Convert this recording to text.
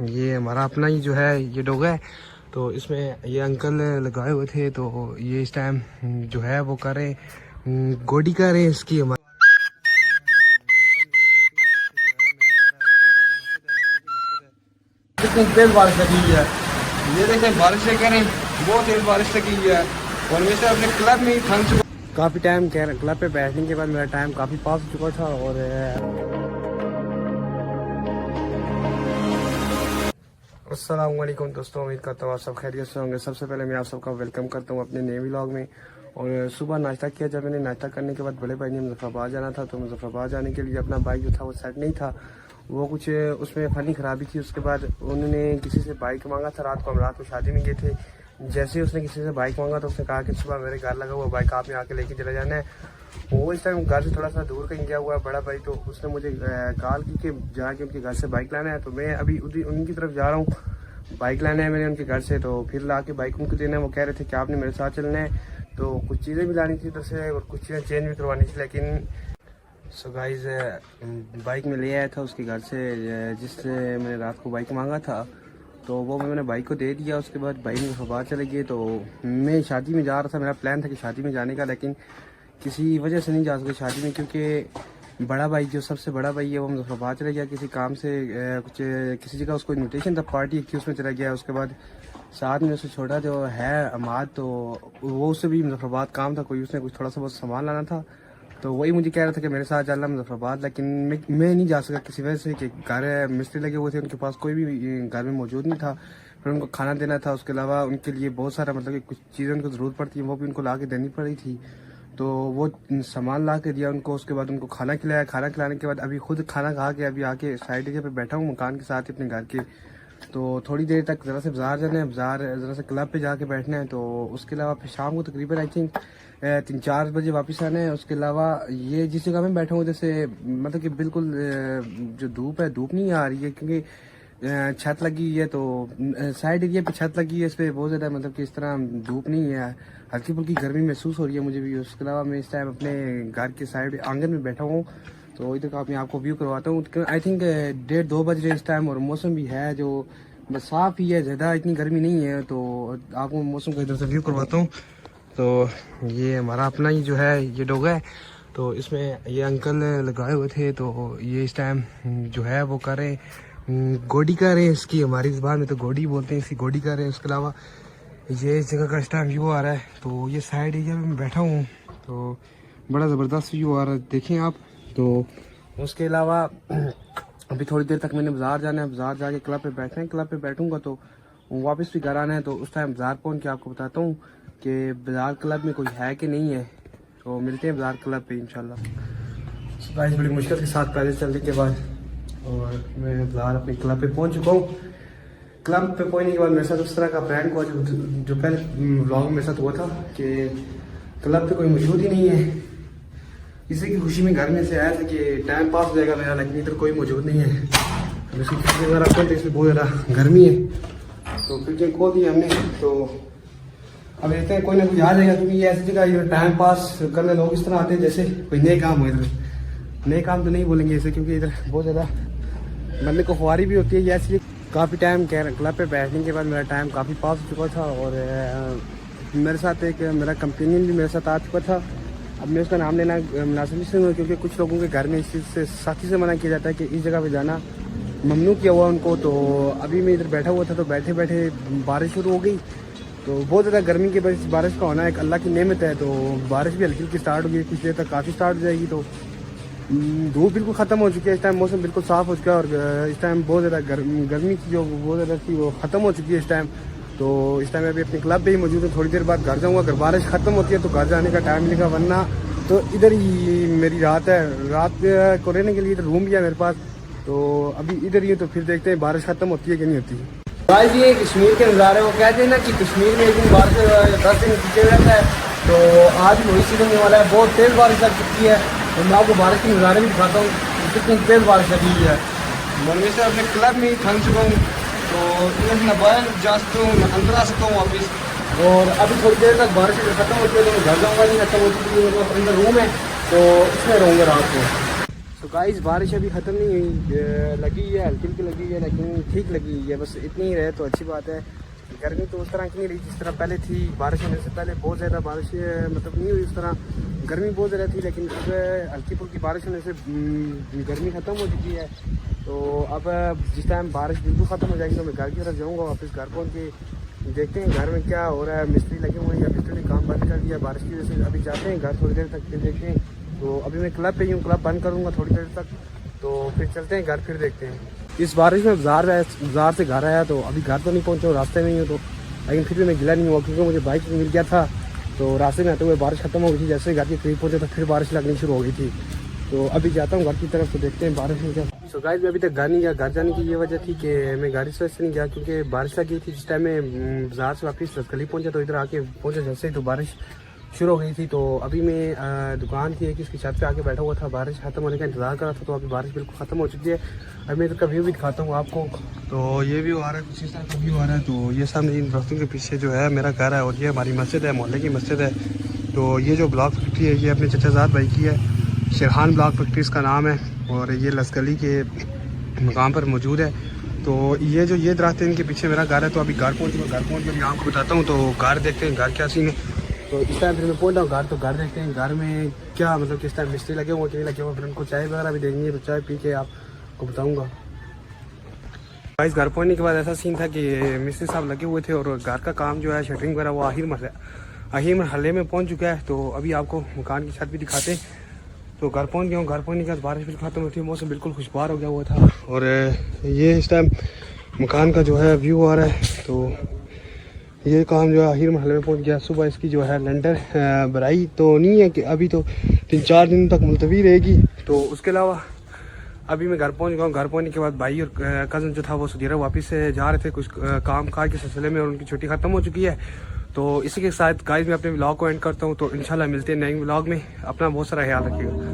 ये हमारा अपना ही जो है ये डॉग है। तो इसमें ये अंकल लगाए हुए थे, तो ये इस टाइम जो है वो कर रहे हैं, गोडी कर रहे हैं इसकी। हमारे कितनी तेज बारिश लगी हुई है, ये देखें बारिश करें, बहुत तेज बारिश लगी हुई है। और मैं अपने क्लब में ही थक चुका, काफ़ी टाइम क्लब पे बैठने के बाद मेरा टाइम काफ़ी पास हो चुका था। और अस्सलाम वालेकुम दोस्तों, उम्मीद करता हूँ आप सब खैरियत से होंगे। सबसे पहले मैं आप सबका वेलकम करता हूँ अपने नए व्लॉग में। और सुबह नाश्ता किया, जब मैंने नाश्ता करने के बाद बड़े भाई ने मुजफ्फराबाद जाना था, तो मुजफ्फराबाद जाने के लिए अपना बाइक जो था वो सेट नहीं था, वो कुछ उसमें फनी खराबी थी। उसके बाद उन्होंने किसी से बाइक मांगा था, रात को शादी में गए थे। जैसे ही उसने किसी से बाइक मांगा तो उसने कहा कि सुबह मेरे घर लगा हुआ बाइक आपने आके लेके चले जाना है। वो इस टाइम घर से थोड़ा सा दूर कहीं गया हुआ है बड़ा भाई, तो उसने मुझे कॉल की कि जाके उनके घर से बाइक लाना है। तो मैं अभी उनकी तरफ जा रहा हूँ, बाइक लाना है मैंने उनके घर से। तो फिर ला के बाइक उनको देना है। वो कह रहे थे कि आपने मेरे साथ चलना है, तो कुछ चीज़ें भी लानी थी उधर से और कुछ चीज़ें चेंज भी करवानी थी। लेकिन सो गाइस, बाइक में ले आया था उसके घर से, जिससे मैंने रात को बाइक मांगा था, तो वो मैंने बाइक को दे दिया। उसके बाद बाइक में बाहर चले गए। तो मैं शादी में जा रहा था, मेरा प्लान था कि शादी में जाने का, लेकिन किसी वजह से नहीं जा सके शादी में, क्योंकि बड़ा भाई जो सबसे बड़ा भाई है वो मुजफ्फराबाद चला गया किसी काम से, कुछ किसी जगह उसको इनविटेशन था पार्टी थी, उसमें चला गया। उसके बाद साथ में उससे छोटा जो है अमाद, तो वो उससे भी मुजफ्फराबाद काम था कोई, उसने कुछ थोड़ा सा बहुत सामान लाना था, तो वही मुझे कह रहा था कि मेरे साथ चलना मुजफ्फराबाद। लेकिन मैं नहीं जा सका किसी वजह से, कि घर मिस्त्री लगे हुए थे, उनके पास कोई भी घर में मौजूद नहीं था। फिर उनको खाना देना था, उसके अलावा उनके लिए बहुत सारा मतलब कि कुछ चीज़ें उनको ज़रूरत पड़ती है, वो भी उनको ला के देनी पड़ी थी। तो वो सामान ला के दिया उनको। उसके बाद उनको खाना खिलाया, खाना खिलाने के बाद अभी खुद खाना खा के अभी आके साइड एरिया पे बैठा हूँ मकान के साथ अपने घर के। तो थोड़ी देर तक ज़रा से बाजार जाना है, बाजार ज़रा से क्लब पे जाके बैठना है। तो उसके अलावा फिर शाम को तकरीबन आई थिंक 3-4 बजे वापस आना है। उसके अलावा ये जिस जगह में बैठा हूँ, जैसे मतलब कि बिल्कुल जो धूप है, धूप नहीं आ रही है, क्योंकि छत लगी हुई है। तो साइड एरिया पे छत लगी है, इस पर बहुत ज़्यादा मतलब कि इस तरह धूप नहीं है, हल्की फुल्की गर्मी महसूस हो रही है मुझे भी। उसके अलावा मैं इस टाइम अपने घर के साइड आंगन में बैठा हूँ, तो इधर का मैं आपको व्यू करवाता हूँ। आई थिंक 1:30-2 बज रहे इस टाइम, और मौसम भी है जो बस साफ ही है, ज़्यादा इतनी गर्मी नहीं है। तो आपको मौसम का इधर से व्यू करवाता हूँ। तो ये हमारा अपना ही जो है ये डॉग है, तो इसमें ये अंकल लगाए हुए थे, तो ये इस टाइम जो है वो कर रहे हैं, गोडी कर रहे हैं इसकी। हमारी ज़बान में तो गोडी बोलते हैं, इसकी गोडी कर रहे हैं। उसके अलावा ये इस जगह का इस टाइम व्यू आ रहा है, तो ये साइड एरिया में मैं बैठा हूँ, तो बड़ा ज़बरदस्त व्यू आ रहा है, देखें आप। तो उसके अलावा अभी थोड़ी देर तक मैंने बाज़ार जाना है, बाज़ार जाके क्लब पे बैठना है, क्लब पे बैठूंगा तो वापस भी घर आना है। तो उस टाइम बाज़ार पहुँच के आपको बताता हूँ कि बाज़ार क्लब में कोई है कि नहीं है। तो मिलते हैं बाज़ार क्लब पे इंशाल्लाह। गाइस, बड़ी मुश्किल के साथ पैदल चलने के बाद और मैं बाज़ार अपने क्लब पे पहुँच चुका हूँ। क्लब पे पहुँचने के बाद मेरे साथ उस तरह का प्रैंक हुआ जो पहले व्लॉग में मेरे साथ हुआ था, कि क्लब पे कोई मौजूद ही नहीं है। इसी की खुशी में घर में से आया था कि टाइम पास हो जाएगा मेरा, लेकिन इधर कोई मौजूद नहीं है। इसकी खिड़की वगैरह खोलते, इसमें बहुत ज़्यादा गर्मी है, तो खिड़की खोल दी हमने। तो अब देखते हैं कोई ना कोई आ जाएगा, क्योंकि ये ऐसी जगह इधर टाइम पास करने लोग इस तरह आते हैं जैसे कोई नए काम हो। इधर नए काम तो नहीं बोलेंगे इसे, क्योंकि इधर बहुत ज़्यादा बंदे को खुआरी भी होती है। ये ऐसी काफ़ी टाइम क्लब पे बैठने के बाद मेरा टाइम काफ़ी पास हो चुका था, और मेरे साथ एक मेरा कंपेनियन भी मेरे साथ आ चुका था। अब मैं उसका नाम लेना मुनासिब नहीं हूँ, क्योंकि कुछ लोगों के घर में इस चीज़ से सख्ती से मना किया जाता है कि इस जगह पे जाना ममनू किया हुआ उनको। तो अभी मैं इधर बैठा हुआ था, तो बैठे बैठे बारिश शुरू हो गई। तो बहुत ज़्यादा गर्मी के बाद बारिश का होना एक अल्लाह की नेमत है। तो बारिश भी हल्की हल्की स्टार्ट हो गई, कुछ देर तक काफ़ी स्टार्ट हो जाएगी। तो धूप बिल्कुल ख़त्म हो चुकी है, इस टाइम मौसम बिल्कुल साफ़ हो चुका है, और इस टाइम बहुत ज़्यादा गर्मी की जो बहुत ज़्यादा थी वो ख़त्म हो चुकी है इस टाइम। तो इस टाइम अभी अपने क्लब पे ही मौजूद है, थोड़ी देर बाद घर जाऊँगा। अगर बारिश ख़त्म होती है तो घर जाने का टाइम मिलेगा, वरना तो इधर ही मेरी रात है। रात को रहने के लिए इधर रूम भी है मेरे पास, तो अभी इधर ही है। तो फिर देखते हैं बारिश ख़त्म होती है कि नहीं होती। भाई ये कश्मीर के नज़ारे, वो कहते हैं ना कि कश्मीर में एक दिन बारिश 10 दिन पीछे रहता है, तो आज भी वही सीजन होने वाला है। बहुत तेज़ बारिश लग चुकी है, और मैं आपको बारिश के नज़ारे भी दिखाता हूँ कितनी तेज़ बारिश लगी हुई है। मैं से अपने क्लब में ही थक चुका हूँ, तो इधर मैं बाहर जा सकता हूँ, मैं अंदर आ सकता हूँ वापस। और अभी थोड़ी देर तक बारिश ख़त्म होती है तो मैं घर जाऊँगा, नहीं खत्म होती है मेरे पास अंदर रूम है, तो इसमें रहूँगा रात को। तो गाइस बारिश अभी ख़त्म नहीं हुई, लगी है, हल्की हल्की लगी है, लेकिन ठीक लगी है, बस इतनी ही रहे तो अच्छी बात है। गर्मी तो उस तरह की नहीं रही जिस तरह पहले थी। बारिश होने से पहले बहुत ज़्यादा बारिश मतलब नहीं हुई उस तरह, गर्मी बहुत ज़्यादा थी, लेकिन सुबह हल्की फुल्की बारिश होने से गर्मी ख़त्म हो चुकी है। तो अब जिस टाइम बारिश बिल्कुल ख़त्म हो जाएगी तो मैं घर की तरफ जाऊँगा वापस। घर पहुँच के देखते हैं घर में क्या हो रहा है, मिस्त्री लगे हुए हैं या मिस्त्री ने काम बंद कर दिया बारिश की वजह से। अभी जाते हैं घर थोड़ी देर तक, फिर देखते हैं। तो अभी मैं क्लब पे ही हूँ, क्लब बंद करूँगा थोड़ी देर तक, तो फिर चलते हैं घर, फिर देखते हैं। इस बारिश में बाजार से घर आया, तो अभी घर तो नहीं पहुँचा, रास्ते में ही हूँ, तो लेकिन फिर भी मैं गिला नहीं हुआ क्योंकि मुझे बाइक मिल गया था। तो रास्ते में आते हुए बारिश ख़त्म हो गई थी, जैसे घर के करीब पहुँचे तो फिर बारिश लगनी शुरू हो गई थी। तो अभी जाता हूँ घर की तरफ, तो देखते हैं बारिश में क्या। सो गाइस मैं अभी तक घर नहीं गया। घर जाने की ये वजह थी कि मैं गाड़ी से नहीं गया क्योंकि बारिश लगी थी। जिस टाइम मैं बाजार से वापस लसकली पहुँचा तो इधर आके पहुँचा जैसे ही तो बारिश शुरू हो गई थी। तो अभी मैं दुकान थी कि इसकी छत पे आके बैठा हुआ था, बारिश ख़त्म होने का इंतज़ार कर रहा था। तो अभी बारिश बिल्कुल ख़त्म हो चुकी है। अभी मैं इधर का व्यू भी दिखाता हूँ आपको। तो ये व्यू आ रहा है, कुछ इस तरह का व्यू आ रहा है। तो ये सामने इन दरख्तों के पीछे जो है मेरा घर है और ये हमारी मस्जिद है, मोहल्ले की मस्जिद है। तो ये जो ब्लॉक फैक्ट्री है ये अपने चचाजाद भाई की है, शेरहान ब्लॉक फैक्ट्री इसका नाम है, और ये लसकली के मकाम पर मौजूद है। तो ये दरख्त है, इनके पीछे मेरा घर है। तो अभी घर पहुँच के मैं आपको बताता हूँ। तो घर देखते हैं घर क्या सीन है। तो इस टाइम फिर मैं पहुँच रहा हूँ घर, तो घर देखते हैं घर में क्या मतलब किस टाइम मिस्त्री लगे हुए कि नहीं लगे हुए, फिर उनको चाय वगैरह भी देंगे, तो चाय पी के आपको बताऊँगा। गाइस घर पहुँचने के बाद ऐसा सीन था कि मिस्त्री साहब लगे हुए थे और घर का काम जो है शटरिंग वगैरह वो आखिर मरहले में पहुँच चुका है। तो अभी आपको मकान की छत भी दिखाते हैं। तो घर पहुँच गया हूँ। घर पहुँचने के बाद बारिश बिल्कुल ख़त्म होती है, मौसम बिल्कुल खुशगवार हो गया हुआ था। और ये इस टाइम मकान का जो है व्यू आ रहा है। तो ये काम जो है आखिर महल में पहुंच गया। सुबह इसकी जो है लेंटर भराई तो नहीं है कि अभी तो 3-4 दिन तक मुलतवी रहेगी। तो उसके अलावा अभी मैं घर पहुंच गया हूँ। घर पहुंचने के बाद भाई और कज़न जो था वो सऊदी अरब वापस से जा रहे थे कुछ काम काज के सिलसिले में, और उनकी छुट्टी ख़त्म हो चुकी है। तो इसी के साथ गाइस मैं अपने व्लॉग को एंड करता हूँ। तो इंशाल्लाह मिलते हैं नए व्लॉग में। अपना बहुत सारा ख्याल रखिएगा।